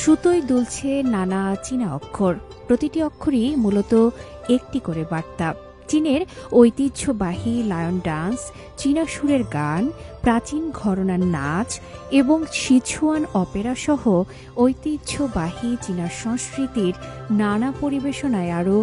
সুতোয় দুলছে নানা চীনা অক্ষর, প্রতিটি অক্ষরই মূলত একটি করে বার্তা। চীনের ঐতিহ্যবাহী লায়ন ডান্স, চীনা সুরের গান, প্রাচীন ঘরানার নাচ এবং সিচুয়ান অপেরা সহ ঐতিহ্যবাহী চীনা সংস্কৃতির নানা পরিবেশনায় আরও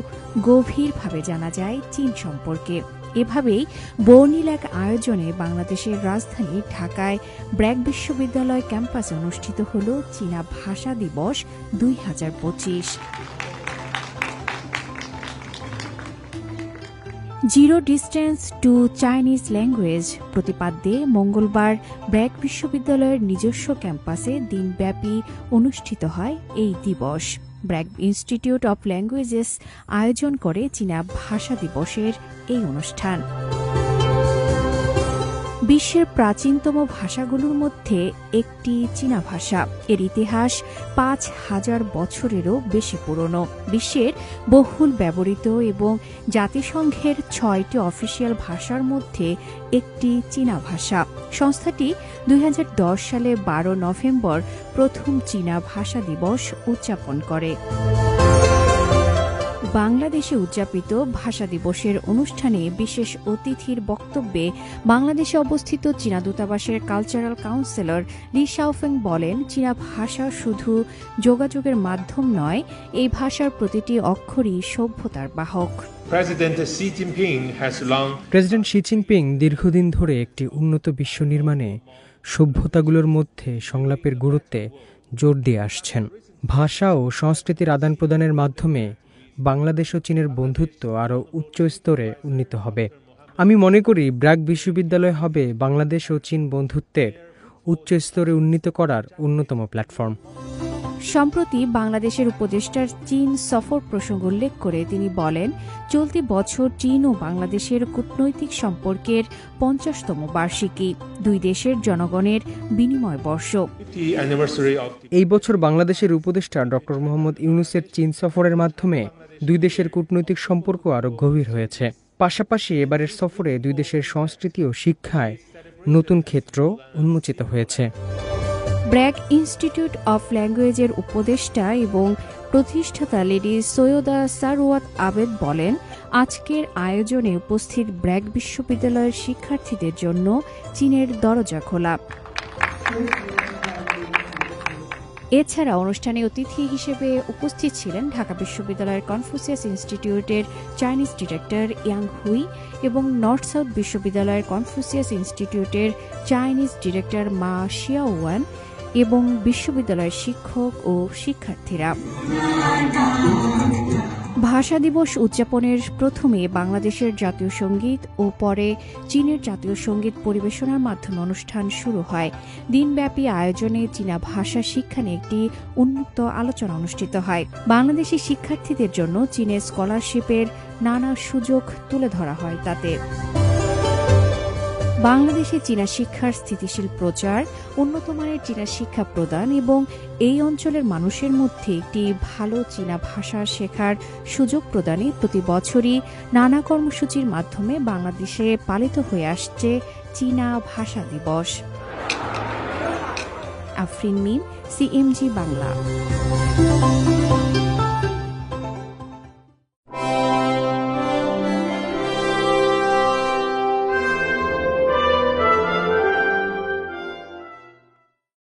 গভীরভাবে জানা যায় চীন সম্পর্কে। এভাবেই বর্ণিল এক আয়োজনে বাংলাদেশের রাজধানী ঢাকায় ব্র্যাক বিশ্ববিদ্যালয় ক্যাম্পাসে অনুষ্ঠিত হল চীনা ভাষা দিবস 2025। Zero distance to Chinese language প্রতিপাদ্যে মঙ্গলবার ব্র্যাক বিশ্ববিদ্যালয়ের নিজস্ব ক্যাম্পাসে দিনব্যাপী অনুষ্ঠিত হয় এই দিবস। ব্র্যাক ইনস্টিটিউট অব ল্যাঙ্গুয়েজেস আয়োজন করে চীনা ভাষা দিবসের এই অনুষ্ঠান। বিশ্বের প্রাচীনতম ভাষাগুলোর মধ্যে একটি চীনা ভাষা। এর ইতিহাস 5000 বছরেরও বেশি পুরনো। বিশ্বের বহুল ব্যবহৃত এবং জাতিসংঘের 6টি অফিসিয়াল ভাষার মধ্যে একটি চীনা ভাষা। সংস্থাটি 2010 সালে 12 নভেম্বর প্রথম চীনা ভাষা দিবস উদযাপন করে। বাংলাদেশে উদযাপিত ভাষা দিবসের অনুষ্ঠানে বিশেষ অতিথির বক্তব্যে বাংলাদেশে অবস্থিত চীনা দূতাবাসের কালচারাল কাউন্সিলর লি শাওফেং বলেন, চীনা ভাষা শুধু যোগাযোগের মাধ্যম নয়, এই ভাষার প্রতিটি অক্ষরই সভ্যতার বাহক। প্রেসিডেন্ট শি জিনপিং দীর্ঘদিন ধরে একটি উন্নত বিশ্ব নির্মাণে সভ্যতাগুলোর মধ্যে সংলাপের গুরুত্বে জোর দিয়ে আসছেন। ভাষা ও সংস্কৃতির আদান প্রদানের মাধ্যমে বাংলাদেশ ও চীনের বন্ধুত্ব আরও উচ্চ স্তরে উন্নীত হবে। আমি মনে করি ব্র্যাক বিশ্ববিদ্যালয় হবে বাংলাদেশ ও চীন বন্ধুত্বের উচ্চ স্তরে উন্নীত করার অন্যতম প্ল্যাটফর্ম। সম্প্রতি বাংলাদেশের উপদেষ্টার চীন সফর প্রসঙ্গ উল্লেখ করে তিনি বলেন, চলতি বছর চীন ও বাংলাদেশের কূটনৈতিক সম্পর্কের 50তম বার্ষিকী, দুই দেশের জনগণের বিনিময় বর্ষ। এই বছর বাংলাদেশের উপদেষ্টা ডক্টর মোহাম্মদ ইউনূসের চীন সফরের মাধ্যমে দুই দেশের কূটনৈতিক সম্পর্ক আরও গভীর হয়েছে। পাশাপাশি এবারের সফরে দুই দেশের সংস্কৃতি ও শিক্ষায় নতুন ক্ষেত্র উন্মোচিত হয়েছে। ব্র্যাক ইনস্টিটিউট অব ল্যাঙ্গুয়েজের উপদেষ্টা এবং প্রতিষ্ঠাতা লেডি সৈয়দা সারওয়াত আবেদ বলেন, আজকের আয়োজনে উপস্থিত ব্র্যাক বিশ্ববিদ্যালয়ের শিক্ষার্থীদের জন্য চীনের দরজা খোলা। এছাড়া অনুষ্ঠানে অতিথি হিসেবে উপস্থিত ছিলেন ঢাকা বিশ্ববিদ্যালয়ের কনফুসিয়াস ইনস্টিটিউটের চাইনিজ ডিরেক্টর ইয়াং হুই এবং নর্থ সাউথ বিশ্ববিদ্যালয়ের কনফুসিয়াস ইনস্টিটিউটের চাইনিজ ডিরেক্টর মা শিয়াওয়ান এবং বিশ্ববিদ্যালয়ের শিক্ষক ও শিক্ষার্থীরা। ভাষা দিবস উদযাপনের প্রথমে বাংলাদেশের জাতীয় সঙ্গীত ও পরে চীনের জাতীয় সঙ্গীত পরিবেশনার মাধ্যমে অনুষ্ঠান শুরু হয়। দিনব্যাপী আয়োজনে চীনা ভাষা শিক্ষা নিয়ে একটি উন্মুক্ত আলোচনা অনুষ্ঠিত হয়। বাংলাদেশি শিক্ষার্থীদের জন্য চীনের স্কলারশিপের নানা সুযোগ তুলে ধরা হয় তাতে। বাংলাদেশে চীনা শিক্ষার স্থিতিশীল প্রচার, উন্নতমানের চীনা শিক্ষা প্রদান এবং এই অঞ্চলের মানুষের মধ্যে একটি ভালো চীনা ভাষা শেখার সুযোগ প্রদানে প্রতি বছরই নানা কর্মসূচির মাধ্যমে বাংলাদেশে পালিত হয়ে আসছে চীনা ভাষা দিবস। আফরিন মিম, CMG বাংলা।